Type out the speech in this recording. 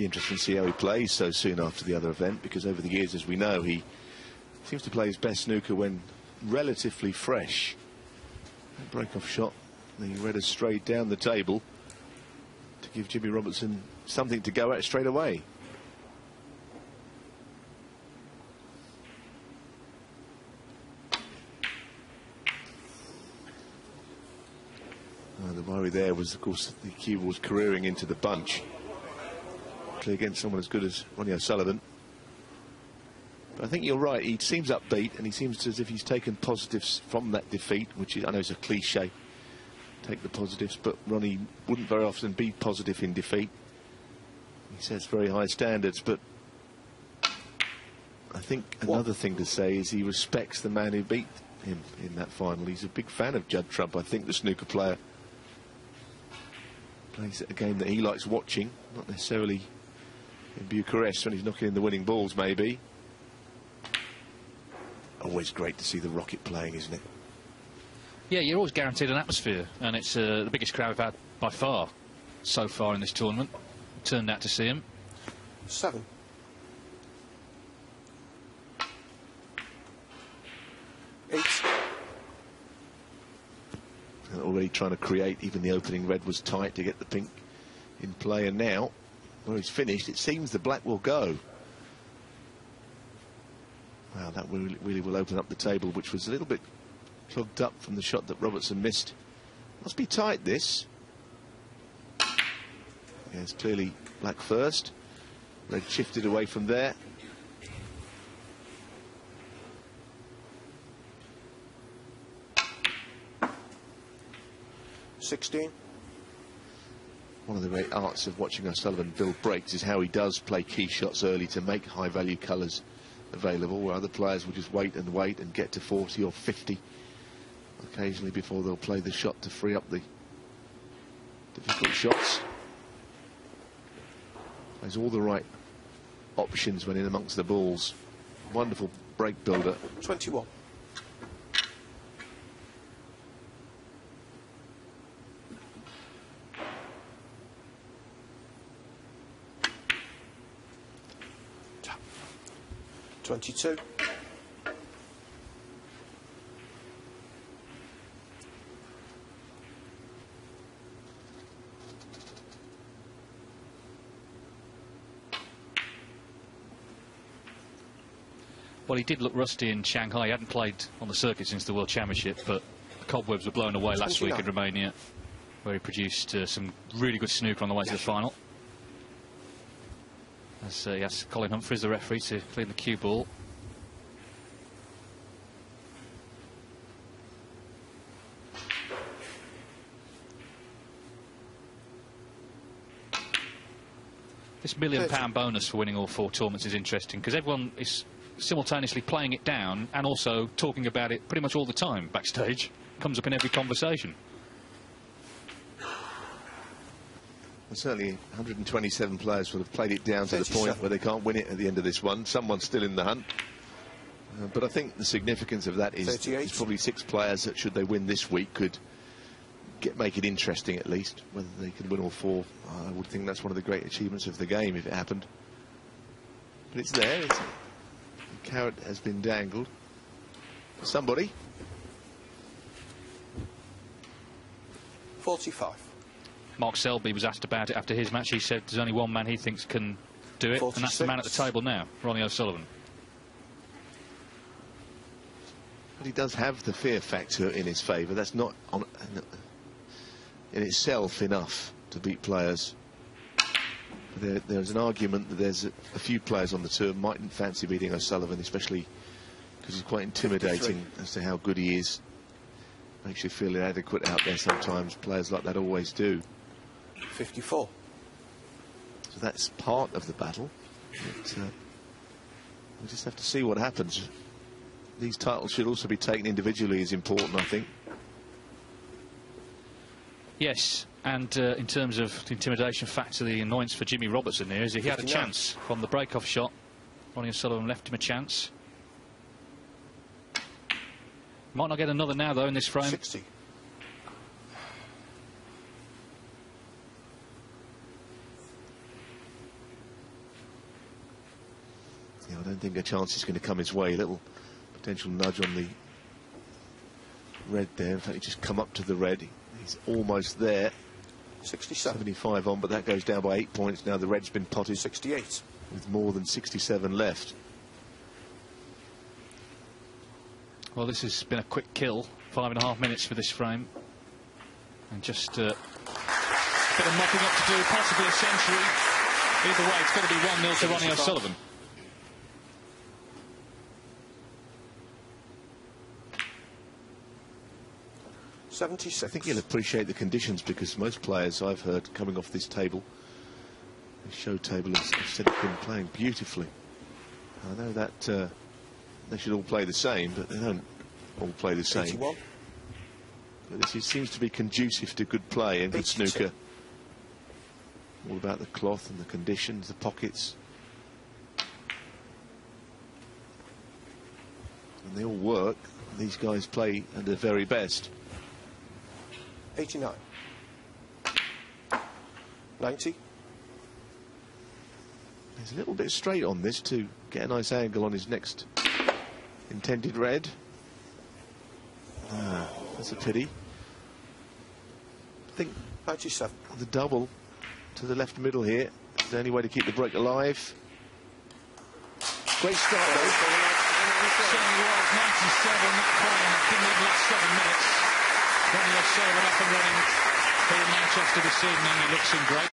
Be interesting to see how he plays so soon after the other event, because over the years, as we know, he seems to play his best snooker when relatively fresh. That break-off shot, the red has strayed down the table to give Jimmy Robertson something to go at straight away. The worry there was, of course, the cue was careering into the bunch against someone as good as Ronnie O'Sullivan. But I think you're right, he seems upbeat, and he seems as if he's taken positives from that defeat, which is, I know is a cliche, take the positives, but Ronnie wouldn't very often be positive in defeat. He sets very high standards, but I think another thing to say is he respects the man who beat him in that final. He's a big fan of Judd Trump, I think, the snooker player. Plays a game that he likes watching, not necessarily in Bucharest when he's knocking in the winning balls, maybe. Always great to see the Rocket playing, isn't it? Yeah, you're always guaranteed an atmosphere, and it's the biggest crowd we've had by far so far in this tournament. Turned out to see him. 7. Already trying to create, even the opening red was tight to get the pink in play, and now where he's finished, it seems the black will go. Wow, that really will open up the table, which was a little bit plugged up from the shot that Robertson missed. Must be tight, this. Yeah, it's clearly black first. Red shifted away from there. One of the great arts of watching O'Sullivan build breaks is how he does play key shots early to make high value colours available, where other players will just wait and get to 40 or 50 occasionally before they'll play the shot to free up the difficult shots. There's all the right options when in amongst the balls. Wonderful break builder. 21. $22. Well, he did look rusty in Shanghai. He hadn't played on the circuit since the World Championship, but the cobwebs were blown away last week in Romania, where he produced some really good snooker on the way to the final. As he asks Colin Humphries, the referee, to clean the cue ball. This £1 million bonus for winning all 4 tournaments is interesting, because everyone is simultaneously playing it down and also talking about it pretty much all the time backstage. Comes up in every conversation. Well, certainly 127 players will have played it down to the point where they can't win it at the end of this one. Someone's still in the hunt. But I think the significance of that is there's probably 6 players that, should they win this week, could make it interesting at least. Whether they can win all 4, I would think that's one of the great achievements of the game if it happened. But it's there. The carrot has been dangled for somebody. 45. Mark Selby was asked about it after his match. He said there's only one man he thinks can do it, 46. and that's the man at the table now, Ronnie O'Sullivan. But he does have the fear factor in his favour. That's not in itself enough to beat players. There's an argument that there's a few players on the tour mightn't fancy beating O'Sullivan, especially because he's quite intimidating 53. As to how good he is. Makes you feel inadequate out there sometimes. Players like that always do. 54. So that's part of the battle. But, we just have to see what happens. These titles should also be taken individually as important, I think. Yes, and in terms of the intimidation factor, the annoyance for Jimmy Robertson here is if he had a chance from the break-off shot. Ronnie O'Sullivan left him a chance. Might not get another now, though, in this frame. 60. Yeah, I don't think a chance is going to come his way. A little potential nudge on the red there. In fact, he just come up to the red. He's almost there. 67. 75 on, but that goes down by 8 points. Now the red's been potted. 68. With more than 67 left. Well, this has been a quick kill. 5.5 minutes for this frame. And just a bit of mopping up to do, possibly a century. Either way, it's got to be 1-0 to Ronnie O'Sullivan. I think he'll appreciate the conditions, because most players I've heard coming off this table, the show table, have said they've been playing beautifully. I know that they should all play the same, but they don't all play the same. 81. But this seems to be conducive to good play and good 82. snooker. All about the cloth and the conditions, the pockets. And they all work. These guys play at their very best. 89. 90. He's a little bit straight on this to get a nice angle on his next intended red. That's a pity. I think 97. the double to the left middle here is the only way to keep the break alive. Great start though. Certainly was. 97, that point didn't even last 7 minutes. Ronnie O'Sullivan up and running here in Manchester this evening. He looks in great